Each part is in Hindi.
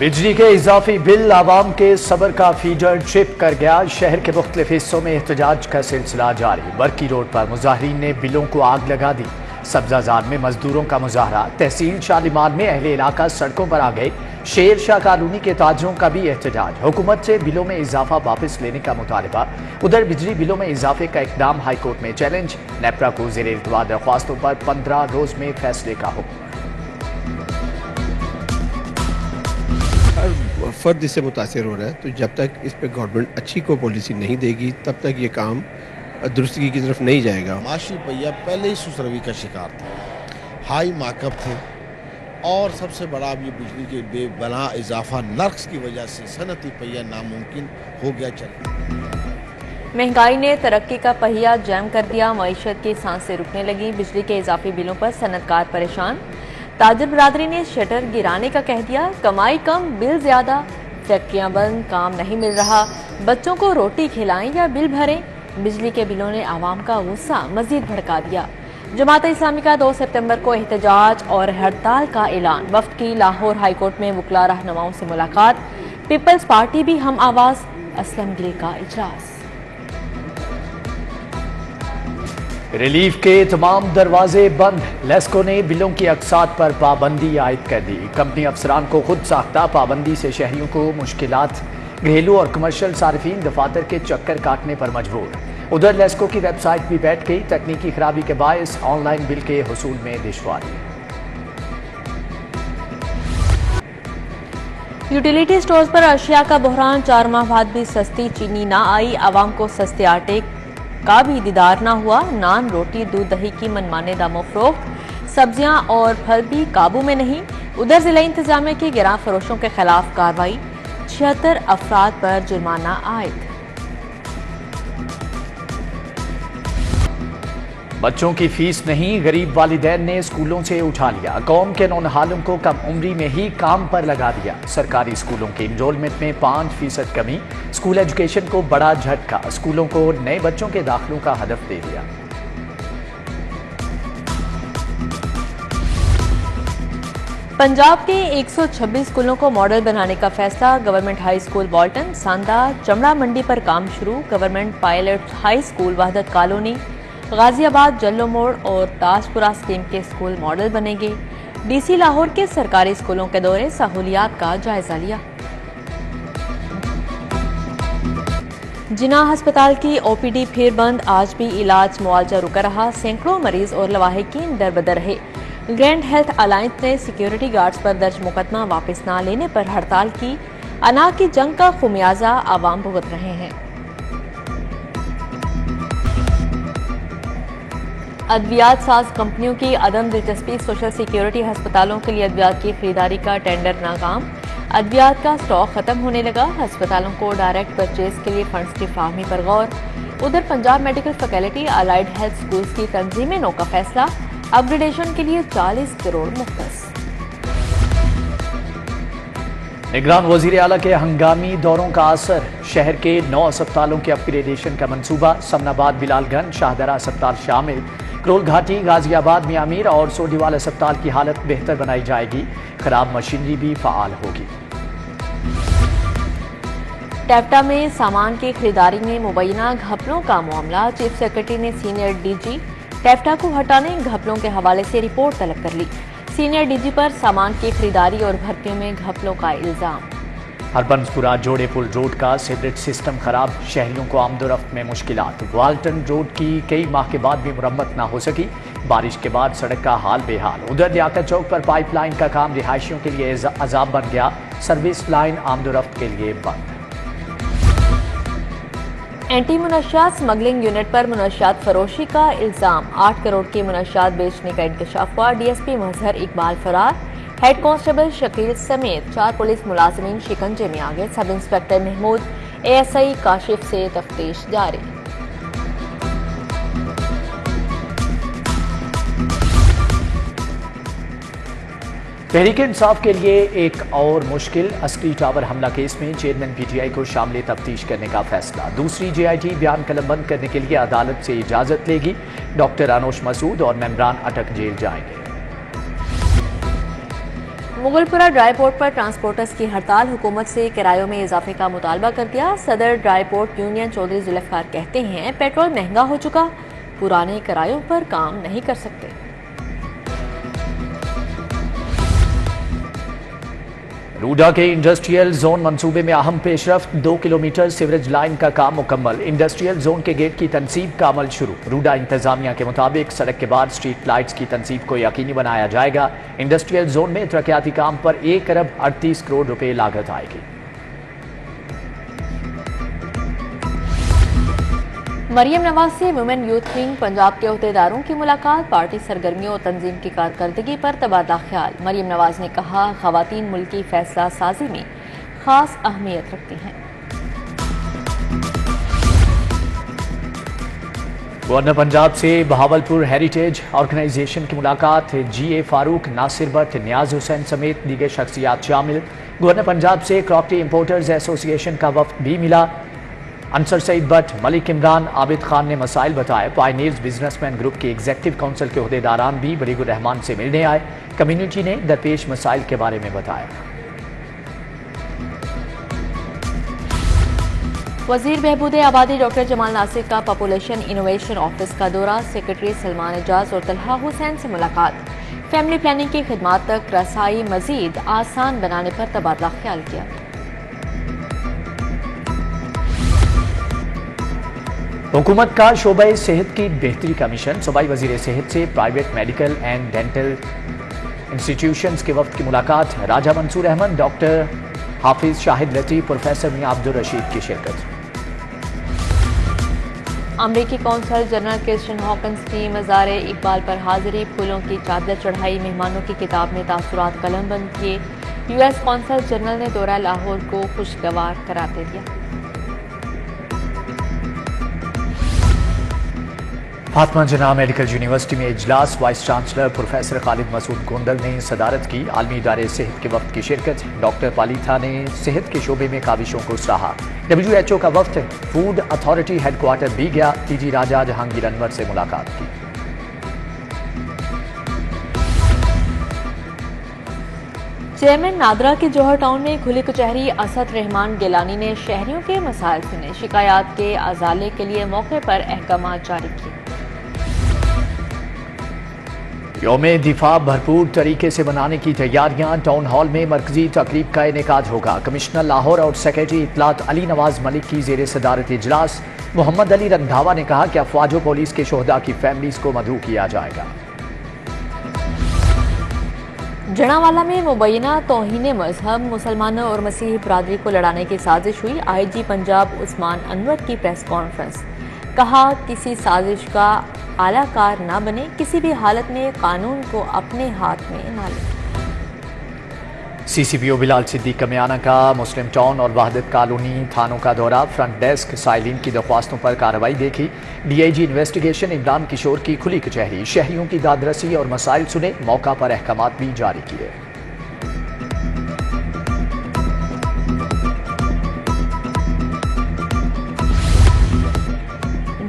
बिजली के इजाफी बिल आवाम के सब्र का फीडर ट्रिप कर गया। शहर के मुख्तलिफ हिस्सों में एहतजाज का सिलसिला जारी। बरकी रोड पर मुजाहिरीन ने बिलों को आग लगा दी। सब्जाजार में मजदूरों का मुजाहरा। तहसील शालीमार में अहले इलाका सड़कों पर आ गए। शेर शाह कॉलोनी के ताजरों का भी एहतजाज। हुकूमत से बिलों में इजाफा वापस लेने का मुतालबा। उधर बिजली बिलों में इजाफे का इकदाम हाईकोर्ट में चैलेंज। नेपरा को ज़ेर इल्तवा दरख्वास्तों पर 15 रोज में फैसले का हुक्म। हर फर्द इससे मुतासिर हो रहा है, तो जब तक इस पर गवर्नमेंट अच्छी को पॉलिसी नहीं देगी तब तक ये काम दुरुस्तगी की तरफ नहीं जाएगा। माशी पहिया पहले ही सुसरवी का शिकार था, हाई मार्कअप थे और सबसे बड़ा अब ये बिजली के बेबना इजाफा नर्क्स की वजह से सनती पहिया नामुमकिन हो गया चलना। महंगाई ने तरक्की का पहिया जैम कर दिया। मईशत की सांसें रुकने लगी। बिजली के इजाफी बिलों पर सनतकार परेशान। ताजर बरादरी ने शटर गिराने का कह दिया। कमाई कम बिल ज्यादा। फैक्ट्रियां बंद, काम नहीं मिल रहा। बच्चों को रोटी खिलाएं या बिल भरें। बिजली के बिलों ने आवाम का गुस्सा मजीद भड़का दिया। जमात इस्लामी का 2 सितंबर को एहतजाज और हड़ताल का ऐलान। वफ्द की लाहौर हाईकोर्ट में वकला रहनुमाओं से मुलाकात। पीपल्स पार्टी भी हम आवाज। असलम गिल का इजलास। रिलीफ के तमाम दरवाजे बंद। लेस्को ने बिलों की अकसात पर पाबंदी आयद कर दी। कंपनी अफसरान को खुद साख्ता पाबंदी से शहरियों को मुश्किलात। घरेलू और कमर्शियल सार्फिन दफातर के चक्कर काटने पर मजबूर। उधर लेस्को की वेबसाइट भी बैठ गई। तकनीकी खराबी के बायस ऑनलाइन बिल के हुसूल में दुश्वारी। यूटिलिटी स्टोर्स पर अशिया का बहरान। 4 माह बाद भी सस्ती चीनी ना आई। आवाम को सस्ते आटे का भी दीदार ना हुआ। नान, रोटी, दूध, दही की मनमाने दामों फरोख्त। सब्जियां और फल भी काबू में नहीं। उधर जिला इंतजामिया की गिरां फरोशों के खिलाफ कार्रवाई। 76 अफराद पर जुर्माना आयद। बच्चों की फीस नहीं, गरीब वालिदैन ने स्कूलों से उठा लिया। कौम के नौनहालों को कम उम्री में ही काम पर लगा दिया। सरकारी स्कूलों के इनरोलमेंट में 5% कमी। स्कूल एजुकेशन को बड़ा झटका। स्कूलों को नए बच्चों के दाखिलों का हदफ दे दिया। पंजाब के 126 स्कूलों को मॉडल बनाने का फैसला। Government high school Walton, Sanda, Chamra Mandi पर काम शुरू। Government pilot high school Wahdat colony, Ghaziabad, Jallo Mor और ताजपुरा स्कीम के स्कूल मॉडल बनेंगे। डीसी लाहौर के सरकारी स्कूलों के दौरे सहूलियात का जायजा लिया। जिना अस्पताल की ओपीडी फिर बंद। आज भी इलाज मुआवजा रुका रहा। सैकड़ों मरीज और लवाहिकीन दरबदर रहे। ग्रैंड हेल्थ अलायंस ने सिक्योरिटी गार्ड्स पर दर्ज मुकदमा वापस न लेने पर हड़ताल की। अना की जंग का खुमियाजा आवाम भुगत रहे हैं। अद्वियात साज कंपनियों की अदम दिलचस्पी। सोशल सिक्योरिटी अस्पतालों के लिए अद्वियात की खरीदारी का टेंडर नाकाम। अद्वियात का स्टॉक खत्म होने लगा। अस्पतालों को डायरेक्ट परचेज के लिए फंड्स की फाहमी पर गौर। उधर Punjab medical faculty allied health schools की तंजीम नो का फैसला। अपग्रेडेशन के लिए 40 करोड़ मुख्तस। निगरान वजीर आला के हंगामी दौरों का असर। शहर के 9 अस्पतालों के अपग्रेडेशन का मंसूबा। समनाबाद, बिलालगंज, शाहदरा अस्पताल शामिल। करोल घाटी, गाजियाबाद, मियामीर और सोडीवाल अस्पताल की हालत बेहतर बनाई जाएगी। खराब मशीनरी भी फाल होगी। टेप्टा में सामान की खरीदारी में मुबैना घपलों का मामला। चीफ सेक्रेटरी ने सीनियर डीजी टेप्टा को हटाने घपलों के हवाले से रिपोर्ट तलब कर ली। सीनियर डीजी पर सामान की खरीदारी और भर्तियों में घपलों का इल्जाम। हरबंसपुरा जोड़े पुल रोड का सीवरेज सिस्टम खराब। शहरियों को आमदोरफ्त में मुश्किलात। वाल्टन रोड की कई माह के बाद भी मुरम्मत ना हो सकी। बारिश के बाद सड़क का हाल बेहाल। उधर लियाकत चौक पर पाइपलाइन का काम रिहायशियों के लिए अजाब बन गया। सर्विस लाइन आमदोरफ्त के लिए बंद। एंटी मुनशियात स्मगलिंग यूनिट पर मुनशियात फरोशी का इल्जाम। 8 करोड़ की मुनशियात बेचने का इंकशाफ हुआ। डीएसपी मजहर इकबाल फरार। हेड कांस्टेबल शकील समेत 4 पुलिस मुलाजिमीन शिकंजे में आ गए। Sub inspector Mahmood, ASI Kashif से तफ्तीश जारी। तहरीक इंसाफ के लिए एक और मुश्किल। अस्करी टावर हमला केस में चेयरमैन पीटीआई को शामिल तफ्तीश करने का फैसला। दूसरी जेआईटी बयान कलमबंद करने के लिए अदालत से इजाजत लेगी। डॉक्टर अनोश मसूद और मेम्बरान अटक जेल जाएंगे। मुगलपुरा ड्राई पोर्ट पर ट्रांसपोर्टर्स की हड़ताल, हुकूमत से किरायों में इजाफे का मुतालबा कर दिया। सदर dry port union Chaudhry Zulfiqar कहते हैं पेट्रोल महंगा हो चुका, पुराने किरायों पर काम नहीं कर सकते। रूडा के इंडस्ट्रियल जोन मंसूबे में अहम पेशरफ्त, 2 किलोमीटर सीवरेज लाइन का काम मुकम्मल। इंडस्ट्रियल जोन के गेट की तनसीब का अमल शुरू। रूडा इंतजामिया के मुताबिक सड़क के बाद स्ट्रीट लाइट्स की तनसीब को यकीनी बनाया जाएगा। इंडस्ट्रियल जोन में तरक्याती काम पर 1 अरब 38 करोड़ रुपए लागत आएगी। मरियम नवाज से वुमेन यूथ विंग पंजाब के अहदेदारों की मुलाकात, पार्टी सरगर्मियों और तंजीम की कारकर्दगी पर तबादला ख्याल। मरियम नवाज ने कहा खवातीन मुल्क की फैसला साजी में खास अहमियत रखती हैं। गवर्नर पंजाब से बहावलपुर हेरिटेज ऑर्गेनाइजेशन की मुलाकात, GA फारूक, नासिर भट्ट, नियाज हुसैन समेत दीगर शख्सियात शामिल। गवर्नर पंजाब से क्रॉकरी इंपोर्टर्स एसोसिएशन का वफ्द भी मिला। अंसर सईद भट्ट, मलिक इमरान, आबिद खान ने मसाइल बताए। पायनियर्स बिजनेसमैन ग्रुप के एग्जीक्यूटिव काउंसिल के अहदेदारान भी बरीकुर रहमान से मिलने आए। कम्युनिटी ने दरपेश मसाइल के बारे में बताया। वजीर बहबूद आबादी डॉक्टर जमाल नासिर का पॉपुलेशन इनोवेशन ऑफिस का दौरा, सेक्रेटरी सलमान एजाज और तलहा हुसैन से मुलाकात। फैमिली प्लानिंग की खिदमात तक रसाई मजीद आसान बनाने पर तबादला ख्याल किया। हुकूमत का शोबे सेहत की बेहतरी का मिशन, सूबाई वजीर सेहत से private medical and dental institutions के वफ्द की मुलाकात। राजा मंसूर अहमद, डॉक्टर हाफिज शाहिद लतीफ, प्रोफेसर मियां अब्दुल रशीद की शिरकत। अमरीकी कौंसल जनरल क्रिश्चियन हॉकिंस की मज़ार इकबाल पर हाजिरी, फूलों की चादर चढ़ाई, मेहमानों की किताब में तासुरात कलम बंद किए। US कौंसल जनरल ने दौरा लाहौर को खुशगवार करार दे दिया। फातिमा जिन्ना मेडिकल यूनिवर्सिटी में इजलास, vice chancellor professor Khalid Masood Gondal ने सदारत की। आलमी इदारे सेहत के वफ्द की शिरकत। डॉक्टर पालीथा ने सेहत के शोबे में काविशों को सराहा। WHO का वफ्द फूड अथॉरिटी हेडक्वार्टर भी गया। TG राजा जहांगीर अनवर से मुलाकात की। चेयरमैन नादरा के जौहर टाउन में खुली कचहरी, असद रहमान गिलानी ने शहरियों के मसाइल सुने। शिकायत के अजाले के लिए मौके पर अहकाम जारी किए। यौम दिफा भरपूर तरीके से मनाने की तैयारियां। टाउन हॉल में मरकजी तकरीब का इनेकाद होगा। कमिश्नर लाहौर और सेक्रेटरी इत्तलात अली नवाज मलिक की जेर सदारत इजलास। मोहम्मद अली रंधावा ने कहा कि अफवाज व पुलिस के शोहदा की फैमिलीज को मदऊ किया जाएगा। जनावाला में मुबैना तौहीन मजहब, मुसलमानों और मसीही बरादरी को लड़ाने की साजिश हुई। IG पंजाब उस्मान अनवर की प्रेस कॉन्फ्रेंस, कहा किसी साजिश का आलाकार ना बने, किसी भी हालत में कानून को अपने हाथ में ना ले। CCPO बिलाल सिद्दीक कमियाना का मुस्लिम टाउन और वहदत कॉलोनी थानों का दौरा। फ्रंट डेस्क साइलिन की दरख्वास्तों पर कार्रवाई देखी। DIG इन्वेस्टिगेशन इमरान किशोर की खुली कचहरी, शहरियों की दादरसी और मसाइल सुने। मौका पर अहकामात भी जारी किए।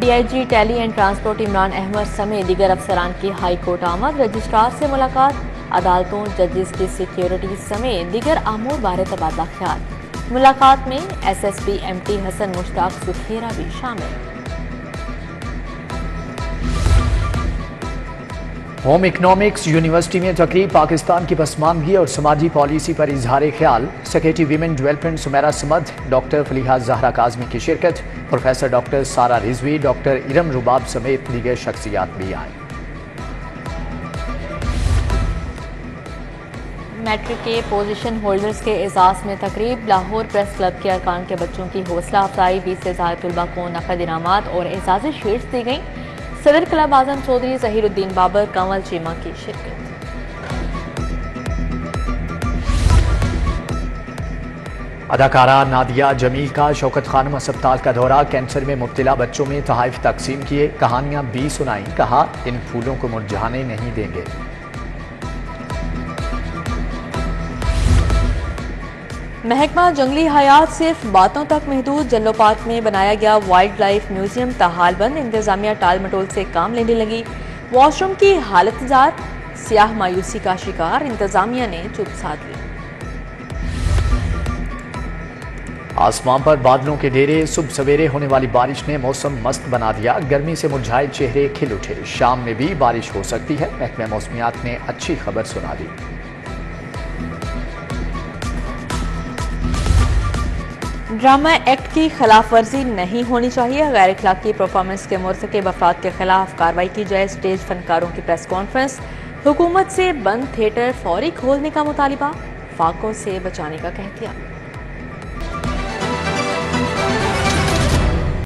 DIG tele and transport Imran Ahmad समेत दीगर अफसरान की हाई कोर्ट आमद। रजिस्ट्रार से मुलाकात, अदालतों, जजेस की सिक्योरिटी समेत दीगर अमूर बारे तबादला ख्याल। मुलाकात में SSP MT हसन मुश्ताक सुखेरा भी शामिल। होम इकनॉमिक्स यूनिवर्सिटी में तकरीब, पाकिस्तान की पसमानदगी और समाजी पॉलिसी पर इजहार ख्याल। Secretary women development Sumaira Samad, doctor Faliha Zahra Kazmi की शिरकत। प्रोफेसर डॉक्टर सारा रिजवी, डॉक्टर इरम रुबाब समेत दीगर शख्सियात भी आए। मैट्रिक के पोजीशन होल्डर्स के एजाज में तकरीब। लाहौर प्रेस क्लब के अरकान के बच्चों की हौसला अफजाई, 20 से ज़ायद तलबा को नकद इनामात और एजाज़ी शीट्स दी गई। सदर क्लब आजम चौधरी जहीरुद्दीन बाबर, कंवल चीमा की शिरकत। अदाकारा नादिया जमील का शौकत खानम अस्पताल का दौरा। कैंसर में मुब्तला बच्चों में तोहफे तकसीम किए। कहानियां भी सुनाई, कहा इन फूलों को मुरझाने नहीं देंगे। महकमा जंगली हयात सिर्फ बातों तक महदूद। जल्लोपात में बनाया गया वाइल्ड लाइफ म्यूजियम ताहाल बंद। इंतजामिया टाल मटोल से काम लेने लगी। वॉशरूम की हालत जार, सियाह मायूसी का शिकार, इंतजामिया ने चुप साध ली। आसमान पर बादलों के डेरे, सुबह सवेरे होने वाली बारिश ने मौसम मस्त बना दिया। गर्मी से मुरझाए चेहरे खिल उठे। शाम में भी बारिश हो सकती है, महकमा मौसमियात ने अच्छी खबर सुना दी। ड्रामा एक्ट की खिलाफ वर्जी नहीं होनी चाहिए। गैर इखलाकी परफॉर्मेंस के मुर्तकिब अफराद के खिलाफ कार्रवाई की जाए। स्टेज फनकारों की प्रेस कॉन्फ्रेंस। हुकूमत से बंद थिएटर फौरी खोलने का मुतालिबा, फाकों से बचाने का कह दिया।